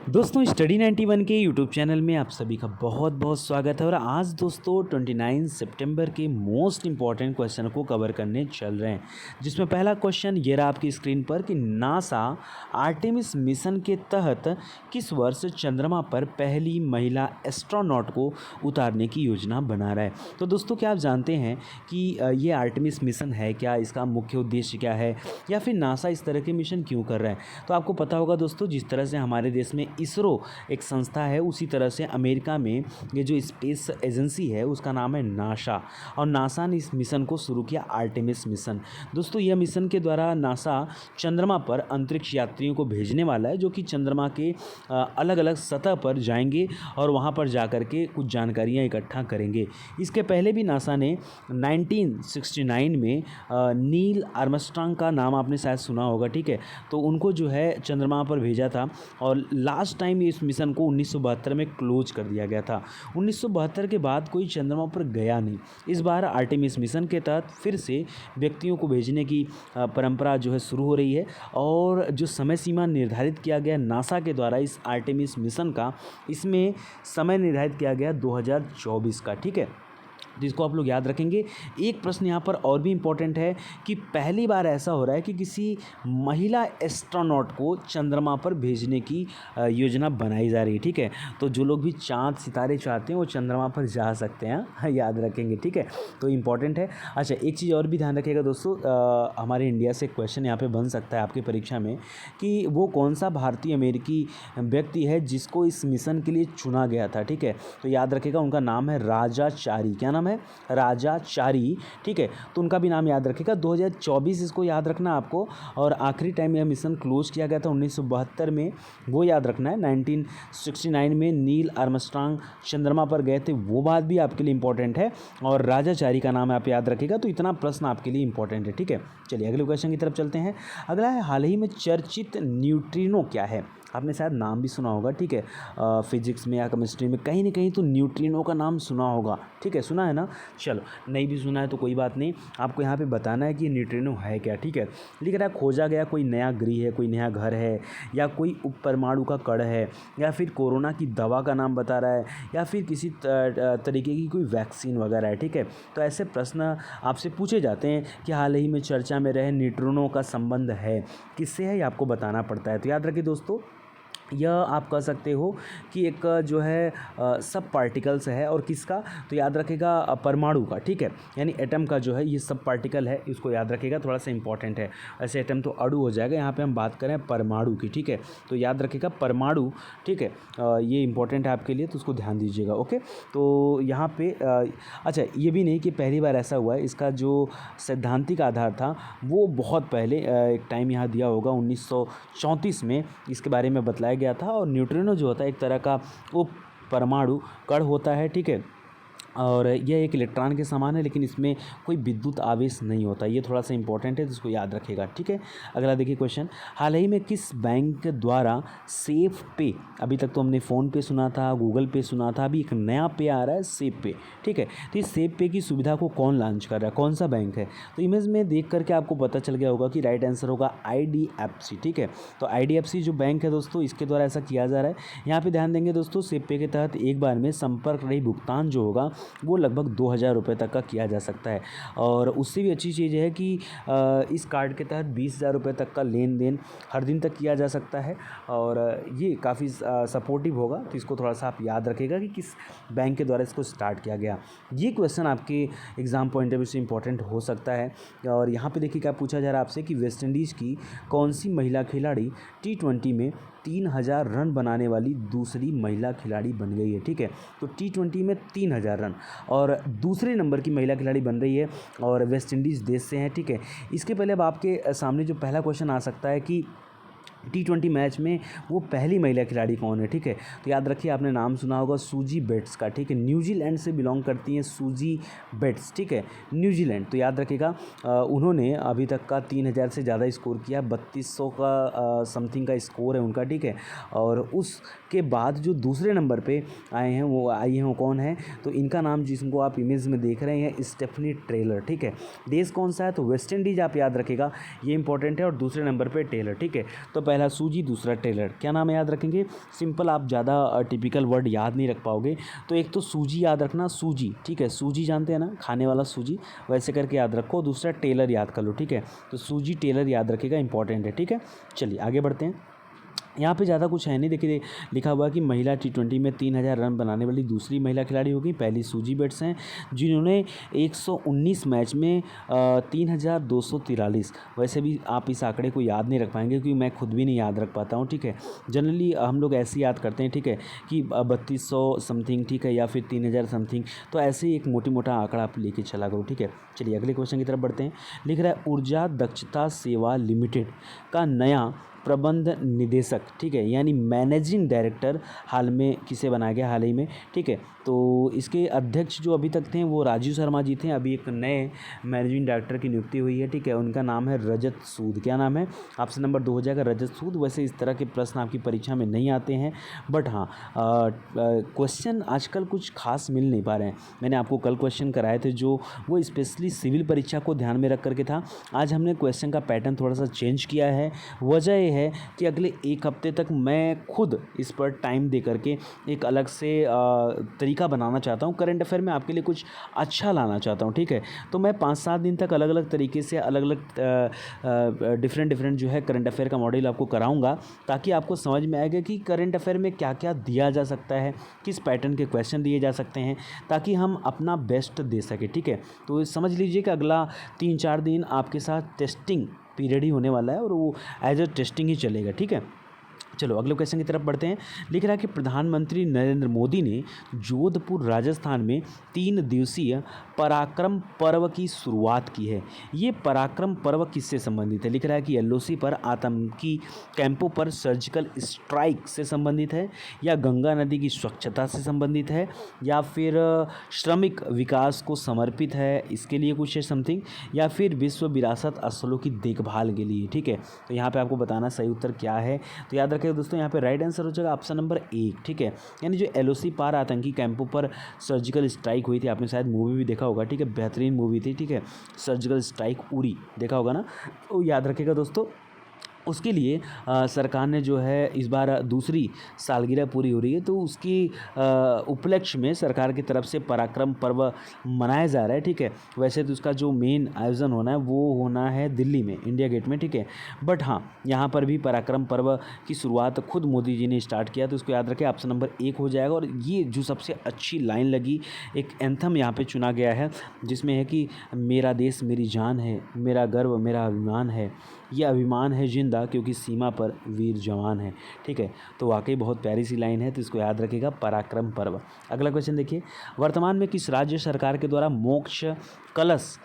दोस्तों स्टडी 91 के YouTube channel में आप सभी का बहुत बहुत स्वागत है। और आज दोस्तों 29 सितंबर के मोस्ट इम्पॉर्टेंट क्वेश्चन को कवर करने चल रहे हैं, जिसमें पहला क्वेश्चन ये रहा आपकी स्क्रीन पर कि नासा आर्टेमिस मिशन के तहत किस वर्ष चंद्रमा पर पहली महिला एस्ट्रोनॉट को उतारने की योजना बना रहा है। तो दोस्तों क्या आप जानते हैं कि ये आर्टेमिस मिशन है क्या, इसका मुख्य उद्देश्य क्या है, या फिर नासा इस तरह के मिशन क्यों कर रहा है। तो आपको पता होगा दोस्तों, जिस तरह से हमारे देश में इसरो एक संस्था है, उसी तरह से अमेरिका में ये जो स्पेस एजेंसी है उसका नाम है नासा, और नासा ने इस मिशन को शुरू किया आर्टेमिस मिशन। दोस्तों यह मिशन के द्वारा नासा चंद्रमा पर अंतरिक्ष यात्रियों को भेजने वाला है, जो कि चंद्रमा के अलग अलग सतह पर जाएंगे और वहाँ पर जा कर के कुछ जानकारियाँ इकट्ठा करेंगे। इसके पहले भी नासा ने 1969 में नील आर्मस्ट्रांग का नाम आपने शायद सुना होगा, ठीक है। तो उनको जो है चंद्रमा पर भेजा था, और लास्ट टाइम इस मिशन को 1972 में क्लोज कर दिया गया था। 1972 के बाद कोई चंद्रमा पर गया नहीं। इस बार आर्टेमिस मिशन के तहत फिर से व्यक्तियों को भेजने की परंपरा जो है शुरू हो रही है, और जो समय सीमा निर्धारित किया गया नासा के द्वारा इस आर्टेमिस मिशन का, इसमें समय निर्धारित किया गया 2024 का, ठीक है। जिसको आप लोग याद रखेंगे। एक प्रश्न यहाँ पर और भी इम्पोर्टेंट है कि पहली बार ऐसा हो रहा है कि किसी महिला एस्ट्रोनॉट को चंद्रमा पर भेजने की योजना बनाई जा रही है, ठीक है। तो जो लोग भी चाँद सितारे चाहते हैं वो चंद्रमा पर जा सकते हैं, याद रखेंगे, ठीक है। तो इम्पॉर्टेंट है। अच्छा, एक चीज़ और भी ध्यान रखिएगा दोस्तों, हमारे इंडिया से क्वेश्चन यहाँ पर बन सकता है आपकी परीक्षा में कि वो कौन सा भारतीय अमेरिकी व्यक्ति है जिसको इस मिशन के लिए चुना गया था, ठीक है। तो याद रखिएगा, उनका नाम है राजाचारी। क्या नाम है? राजाचारी, ठीक है। तो उनका भी नाम याद रखिएगा। 2024 इसको याद रखना आपको। और आखिरी टाइम यह मिशन क्लोज किया गया था 1972 में, वो याद रखना है। 1969 में नील आर्मस्ट्रांग चंद्रमा पर गए थे, वो बात भी आपके लिए इंपॉर्टेंट है। और राजाचारी का नाम आप याद रखिएगा। तो इतना प्रश्न आपके लिए इंपॉर्टेंट है, ठीक है। चलिए अगले क्वेश्चन की तरफ चलते हैं। अगला है, हाल ही में चर्चित न्यूट्रिनो क्या है। आपने शायद नाम भी सुना होगा, ठीक है। फिजिक्स में या केमिस्ट्री में कहीं ना कहीं तो न्यूट्रिनो का नाम सुना होगा, ठीक है। सुना है ना? चलो, नहीं भी सुना है तो कोई बात नहीं, आपको यहाँ पे बताना है कि न्यूट्रिनो है क्या, ठीक है। लिख रहा है, खोजा गया कोई नया गृह है, कोई नया घर है, या कोई उपपरमाणु का कण है, या फिर कोरोना की दवा का नाम बता रहा है, या फिर किसी तरीके की कोई वैक्सीन वगैरह है, ठीक है। तो ऐसे प्रश्न आपसे पूछे जाते हैं कि हाल ही में चर्चा में रहे न्यूट्रिनो का संबंध है किससे है, ये आपको बताना पड़ता है। तो याद रखिए दोस्तों, यह आप कह सकते हो कि एक जो है सब पार्टिकल्स है, और किसका, तो याद रखेगा परमाणु का, ठीक है। यानी एटम का जो है ये सब पार्टिकल है, इसको याद रखेगा, थोड़ा सा इंपॉर्टेंट है। ऐसे एटम तो अणु हो जाएगा, यहाँ पे हम बात करें परमाणु की, ठीक है। तो याद रखेगा परमाणु, ठीक है। ये इंपॉर्टेंट है आपके लिए, तो उसको ध्यान दीजिएगा, ओके। तो यहाँ पे अच्छा, ये भी नहीं कि पहली बार ऐसा हुआ है, इसका जो सैद्धांतिक आधार था वो बहुत पहले एक टाइम यहाँ दिया होगा 1934 में, इसके बारे में बतलाया गया था। और न्यूट्रिनो जो होता है एक तरह का वो परमाणु कण होता है, ठीक है। और यह एक इलेक्ट्रॉन के समान है, लेकिन इसमें कोई विद्युत आवेश नहीं होता। ये थोड़ा सा इंपॉर्टेंट है, तो इसको याद रखेगा, ठीक है। अगला देखिए क्वेश्चन, हाल ही में किस बैंक द्वारा सेफ पे, अभी तक तो हमने फ़ोन पे सुना था, गूगल पे सुना था, अभी एक नया पे आ रहा है सेफ पे, ठीक है। तो इस सेफ पे की सुविधा को कौन लॉन्च कर रहा है, कौन सा बैंक है? तो इमेज में देख करके आपको पता चल गया होगा कि राइट आंसर होगा IDFC, ठीक है। तो IDFC जो बैंक है दोस्तों, इसके द्वारा ऐसा किया जा रहा है। यहाँ पर ध्यान देंगे दोस्तों, सेफ पे के तहत एक बार में संपर्क रहित भुगतान जो होगा वो लगभग 2000 रुपये तक का किया जा सकता है। और उससे भी अच्छी चीज़ है कि इस कार्ड के तहत 20,000 रुपये तक का लेन देन हर दिन तक किया जा सकता है, और ये काफ़ी सपोर्टिव होगा। तो इसको थोड़ा सा आप याद रखिएगा कि किस बैंक के द्वारा इसको स्टार्ट किया गया। ये क्वेश्चन आपके एग्ज़ाम पॉइंट ऑफ व्यू से इंपॉर्टेंट हो सकता है। और यहाँ पे देखिए क्या पूछा जा रहा है आपसे कि वेस्ट इंडीज़ की कौन सी महिला खिलाड़ी T20 में 3000 रन बनाने वाली दूसरी महिला खिलाड़ी बन गई है, ठीक है। तो T20 में 3000 रन, और दूसरे नंबर की महिला खिलाड़ी बन रही है, और वेस्ट इंडीज़ देश से हैं, ठीक है। इसके पहले अब आपके सामने जो पहला क्वेश्चन आ सकता है कि T20 मैच में वो पहली महिला खिलाड़ी कौन है, ठीक है। तो याद रखिए, आपने नाम सुना होगा सूजी बेट्स का, ठीक है। न्यूजीलैंड से बिलोंग करती हैं सूजी बेट्स, ठीक है, न्यूजीलैंड। तो याद रखिएगा, उन्होंने अभी तक का 3000 से ज़्यादा स्कोर किया, 3200 का समथिंग का स्कोर है उनका, ठीक है। और उसके बाद जो दूसरे नंबर पे आए हैं वो कौन है, तो इनका नाम जिसको आप इमेज में देख रहे हैं स्टेफनी टेलर, ठीक है। देश कौन सा है, तो वेस्ट इंडीज़ आप याद रखिएगा, ये इंपॉर्टेंट है। और दूसरे नंबर पर टेलर, ठीक है। तो पहला सूजी, दूसरा टेलर। क्या नाम है याद रखेंगे? सिंपल, आप ज़्यादा टिपिकल वर्ड याद नहीं रख पाओगे, तो एक तो सूजी याद रखना, सूजी, ठीक है, सूजी जानते हैं ना, खाने वाला सूजी, वैसे करके याद रखो। दूसरा टेलर याद कर लो, ठीक है, तो सूजी टेलर याद रखेगा, इंपॉर्टेंट है, ठीक है। चलिए आगे बढ़ते हैं। यहाँ पे ज़्यादा कुछ है नहीं, देखिए लिखा हुआ है कि महिला T20 में 3000 रन बनाने वाली दूसरी महिला खिलाड़ी होगी। पहली सूजी बेट्स हैं जिन्होंने 119 मैच में 3243, वैसे भी आप इस आंकड़े को याद नहीं रख पाएंगे क्योंकि मैं खुद भी नहीं याद रख पाता हूँ, ठीक है। जनरली हम लोग ऐसे याद करते हैं, ठीक है, कि 3200 समथिंग, ठीक है, या फिर 3000 समथिंग, तो ऐसे ही एक मोटा आंकड़ा आप लेके चला करो, ठीक है। चलिए अगले क्वेश्चन की तरफ बढ़ते हैं। लिख रहा है ऊर्जा दक्षता सेवा लिमिटेड का नया प्रबंध निदेशक, ठीक है, यानी मैनेजिंग डायरेक्टर हाल में किसे बनाया गया, हाल ही में, ठीक है। तो इसके अध्यक्ष जो अभी तक थे वो राजीव शर्मा जी थे, अभी एक नए मैनेजिंग डायरेक्टर की नियुक्ति हुई है, ठीक है, उनका नाम है रजत सूद। क्या नाम है? ऑप्शन नंबर 2 हो जाएगा रजत सूद। वैसे इस तरह के प्रश्न आपकी परीक्षा में नहीं आते हैं, बट हाँ क्वेश्चन आजकल कुछ खास मिल नहीं पा रहे हैं। मैंने आपको कल क्वेश्चन कराए थे जो वो स्पेशली सिविल परीक्षा को ध्यान में रख करके था। आज हमने क्वेश्चन का पैटर्न थोड़ा सा चेंज किया है। वजह ये है कि अगले एक हफ्ते तक मैं खुद इस पर टाइम दे करके एक अलग से तरीका बनाना चाहता हूँ। करंट अफेयर में आपके लिए कुछ अच्छा लाना चाहता हूँ, ठीक है। तो मैं 5-7 दिन तक अलग अलग तरीके से अलग अलग डिफरेंट जो है करंट अफेयर का मॉडल आपको कराऊंगा, ताकि आपको समझ में आएगा कि करंट अफेयर में क्या क्या दिया जा सकता है, किस पैटर्न के क्वेश्चन दिए जा सकते हैं, ताकि हम अपना बेस्ट दे सकें, ठीक है। तो समझ लीजिए कि अगला 3-4 दिन आपके साथ टेस्टिंग पीरियड ही होने वाला है और वो एज ए टेस्टिंग ही चलेगा, ठीक है। चलो अगले क्वेश्चन की तरफ बढ़ते हैं। लिख रहा है कि प्रधानमंत्री नरेंद्र मोदी ने जोधपुर राजस्थान में 3 दिवसीय पराक्रम पर्व की शुरुआत की है। ये पराक्रम पर्व किससे संबंधित है? लिख रहा है कि LOC पर आतंकी कैंपों पर सर्जिकल स्ट्राइक से संबंधित है, या गंगा नदी की स्वच्छता से संबंधित है, या फिर श्रमिक विकास को समर्पित है, इसके लिए कुछ है समथिंग, या फिर विश्व विरासत स्थलों की देखभाल के लिए, ठीक है। तो यहाँ पे आपको बताना सही उत्तर क्या है। तो याद रखिए दोस्तों, यहाँ पे राइट आंसर हो जाएगा ऑप्शन नंबर 1, ठीक है। यानी जो LOC पार आतंकी कैंपों पर सर्जिकल स्ट्राइक हुई थी, आपने शायद मूवी भी देखा होगा, ठीक है, बेहतरीन मूवी थी, ठीक है, सर्जिकल स्ट्राइक उरी, देखा होगा ना, तो याद रखिएगा दोस्तों। उसके लिए सरकार ने जो है इस बार दूसरी सालगिरह पूरी हो रही है, तो उसकी उपलक्ष्य में सरकार की तरफ से पराक्रम पर्व मनाया जा रहा है, ठीक है। वैसे तो उसका जो मेन आयोजन होना है वो होना है दिल्ली में, इंडिया गेट में, ठीक है। बट हाँ, यहाँ पर भी पराक्रम पर्व की शुरुआत खुद मोदी जी ने स्टार्ट किया, तो इसको याद रखें, ऑप्शन नंबर 1 हो जाएगा। और ये जो सबसे अच्छी लाइन लगी, एक एंथम यहाँ पे चुना गया है जिसमें है कि मेरा देश मेरी जान है, मेरा गर्व मेरा अभिमान है, यह अभिमान है जिंदा क्योंकि सीमा पर वीर जवान है, ठीक है। तो वाकई बहुत प्यारी सी लाइन है, तो इसको याद रखिएगा, पराक्रम पर्व। अगला क्वेश्चन देखिए, वर्तमान में किस राज्य सरकार के द्वारा मोक्ष कलश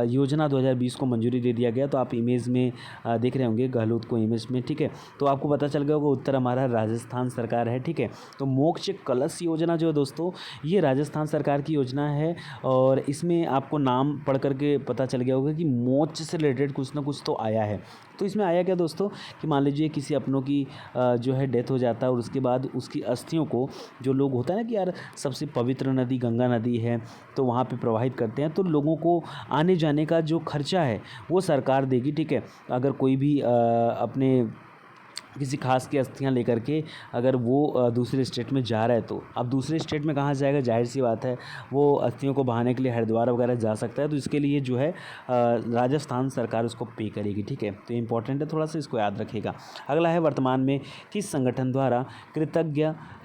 योजना 2020 को मंजूरी दे दिया गया? तो आप इमेज में देख रहे होंगे गहलोत को इमेज में, ठीक है। तो आपको पता चल गया होगा उत्तर हमारा राजस्थान सरकार है, ठीक है। तो मोक्ष कलश योजना जो है दोस्तों, ये राजस्थान सरकार की योजना है, और इसमें आपको नाम पढ़ करके पता चल गया होगा कि मोक्ष से रिलेटेड कुछ ना कुछ तो आया है। तो इसमें आया क्या दोस्तों कि मान लीजिए किसी अपनों की जो है डेथ हो जाता है, और उसके बाद उसकी अस्थियों को जो लोग होता है ना कि यार सबसे पवित्र नदी गंगा नदी है, तो वहाँ पे प्रवाहित करते हैं, तो लोगों को आने जाने का जो खर्चा है वो सरकार देगी, ठीक है। अगर कोई भी अपने किसी खास की अस्थियां लेकर के अगर वो दूसरे स्टेट में जा रहा है, तो अब दूसरे स्टेट में कहाँ जाएगा, जाहिर सी बात है वो अस्थियों को बहाने के लिए हरिद्वार वगैरह जा सकता है, तो इसके लिए जो है राजस्थान सरकार उसको पे करेगी, ठीक है। तो इंपॉर्टेंट है, थोड़ा सा इसको याद रखिएगा। अगला है, वर्तमान में किस संगठन द्वारा कृतज्ञ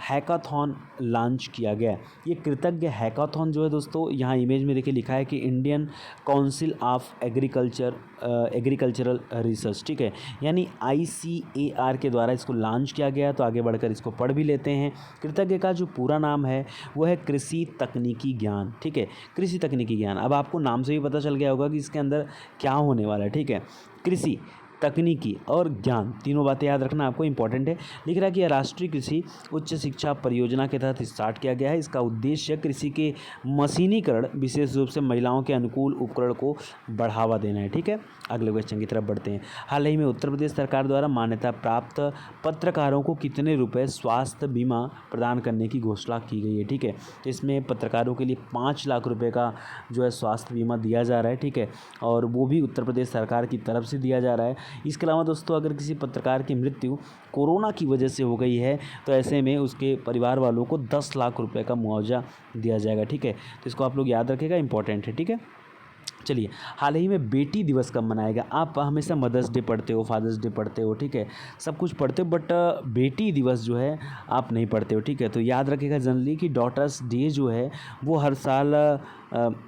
हैकाथॉन लॉन्च किया गया? ये कृतज्ञ हैकाथॉन जो है दोस्तों, यहाँ इमेज में देखिए लिखा है कि Indian council of agricultural research, ठीक है, यानी ICAR के द्वारा इसको लॉन्च किया गया। तो आगे बढ़कर इसको पढ़ भी लेते हैं। कृतज्ञ का जो पूरा नाम है वो है कृषि तकनीकी ज्ञान, ठीक है, कृषि तकनीकी ज्ञान। अब आपको नाम से भी पता चल गया होगा कि इसके अंदर क्या होने वाला है, ठीक है। कृषि तकनीकी और ज्ञान, तीनों बातें याद रखना आपको इंपॉर्टेंट है। लिख रहा है कि यह राष्ट्रीय कृषि उच्च शिक्षा परियोजना के तहत स्टार्ट किया गया है। इसका उद्देश्य कृषि के मशीनीकरण, विशेष रूप से महिलाओं के अनुकूल उपकरण को बढ़ावा देना है, ठीक है। अगले क्वेश्चन की तरफ बढ़ते हैं। हाल ही में उत्तर प्रदेश सरकार द्वारा मान्यता प्राप्त पत्रकारों को कितने रुपए स्वास्थ्य बीमा प्रदान करने की घोषणा की गई है, ठीक है। तो इसमें पत्रकारों के लिए 5 लाख रुपए का जो है स्वास्थ्य बीमा दिया जा रहा है, ठीक है, और वो भी उत्तर प्रदेश सरकार की तरफ से दिया जा रहा है। इसके अलावा दोस्तों अगर किसी पत्रकार की मृत्यु कोरोना की वजह से हो गई है तो ऐसे में उसके परिवार वालों को 10 लाख रुपए का मुआवजा दिया जाएगा, ठीक है। तो इसको आप लोग याद रखिएगा, इंपॉर्टेंट है, ठीक है। चलिए, हाल ही में बेटी दिवस कब मनाया गया? आप हमेशा मदर्स डे पढ़ते हो, फादर्स डे पढ़ते हो, ठीक है, सब कुछ पढ़ते हो, बट बेटी दिवस जो है आप नहीं पढ़ते हो, ठीक है। तो याद रखिएगा जनरली कि डॉटर्स डे जो है वो हर साल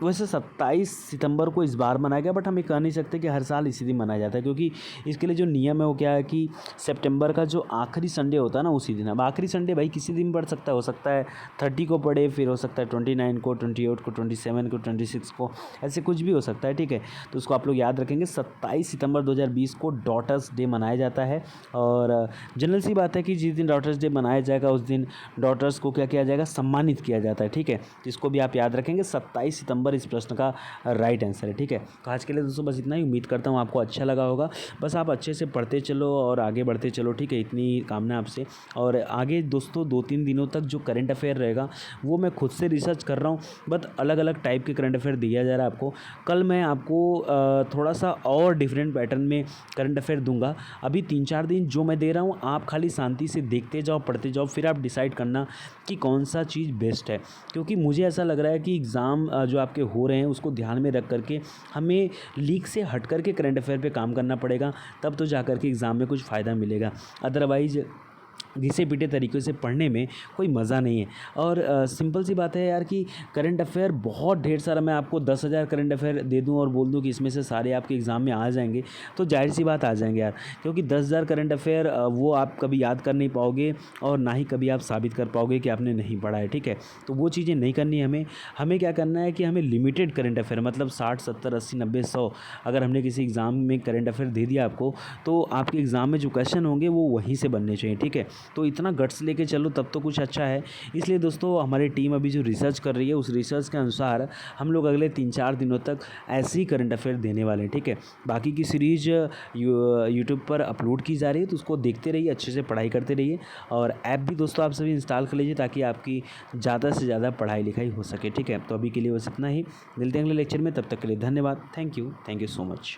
वैसे 27 सितंबर को इस बार मनाया गया, बट हम ये कह नहीं सकते कि हर साल इसी दिन मनाया जाता है, क्योंकि इसके लिए जो नियम है वो क्या है कि सितंबर का जो आखिरी संडे होता है ना उसी दिन। अब आखिरी संडे भाई किसी दिन पड़ सकता है, हो सकता है 30 को पड़े, फिर हो सकता है 29 को, 28 को, 27 को, 26 को, ऐसे कुछ भी हो सकता है, ठीक है। तो उसको आप लोग याद रखेंगे, 27 सितंबर 2020 को डॉटर्स डे मनाया जाता है। और जनरल सी बात है कि जिस दिन डॉटर्स डे मनाया जाएगा उस दिन डॉटर्स को क्या किया जाएगा, सम्मानित किया जाता है, ठीक है। तो इसको भी आप याद रखेंगे, 27 सितंबर इस प्रश्न का राइट आंसर है, ठीक है। तो आज के लिए दोस्तों बस इतना ही, उम्मीद करता हूँ आपको अच्छा लगा होगा। बस आप अच्छे से पढ़ते चलो और आगे बढ़ते चलो, ठीक है, इतनी कामना आपसे। और आगे दोस्तों 2-3 दिनों तक जो करंट अफेयर रहेगा वो मैं खुद से रिसर्च कर रहा हूँ, बट अलग अलग टाइप के करंट अफेयर दिया जा रहा है आपको। कल मैं आपको थोड़ा सा और डिफरेंट पैटर्न में करंट अफेयर दूंगा। अभी 3-4 दिन जो मैं दे रहा हूँ आप खाली शांति से देखते जाओ, पढ़ते जाओ, फिर आप डिसाइड करना कि कौन सा चीज़ बेस्ट है। क्योंकि मुझे ऐसा लग रहा है कि एग्ज़ाम जो आपके हो रहे हैं उसको ध्यान में रख करके हमें लीक से हट करके करंट अफेयर पे काम करना पड़ेगा, तब तो जा कर के एग्ज़ाम में कुछ फ़ायदा मिलेगा। अदरवाइज़ घिसे पिटे तरीके से पढ़ने में कोई मज़ा नहीं है। और सिंपल सी बात है यार कि करंट अफेयर बहुत ढेर सारा, मैं आपको 10,000 करंट अफेयर दे दूं और बोल दूं कि इसमें से सारे आपके एग्ज़ाम में आ जाएंगे, तो जाहिर सी बात आ जाएंगे यार। क्योंकि 10,000 करंट अफेयर वो आप कभी याद कर नहीं पाओगे और ना ही कभी आप साबित कर पाओगे कि आपने नहीं पढ़ा है, ठीक है। तो वो चीज़ें नहीं करनी हमें। हमें क्या करना है कि हमें लिमिटेड करंट अफेयर, मतलब 60, 70, 80, 90, 100 अगर हमने किसी एग्ज़ाम में करंट अफेयर दे दिया आपको, तो आपके एग्ज़ाम में जो क्वेश्चन होंगे वो वहीं से बनने चाहिए, ठीक है। तो इतना गट्स लेके चलो तब तो कुछ अच्छा है। इसलिए दोस्तों हमारी टीम अभी जो रिसर्च कर रही है उस रिसर्च के अनुसार हम लोग अगले 3-4 दिनों तक ऐसे ही करंट अफेयर देने वाले हैं, ठीक है। बाकी की सीरीज यूट्यूब पर अपलोड की जा रही है, तो उसको देखते रहिए, अच्छे से पढ़ाई करते रहिए। और ऐप भी दोस्तों आप सभी इंस्टॉल कर लीजिए ताकि आपकी ज़्यादा से ज़्यादा पढ़ाई लिखाई हो सके, ठीक है। तो अभी के लिए बस इतना ही, मिलते हैं अगले लेक्चर में, तब तक के लिए धन्यवाद। Thank you so much.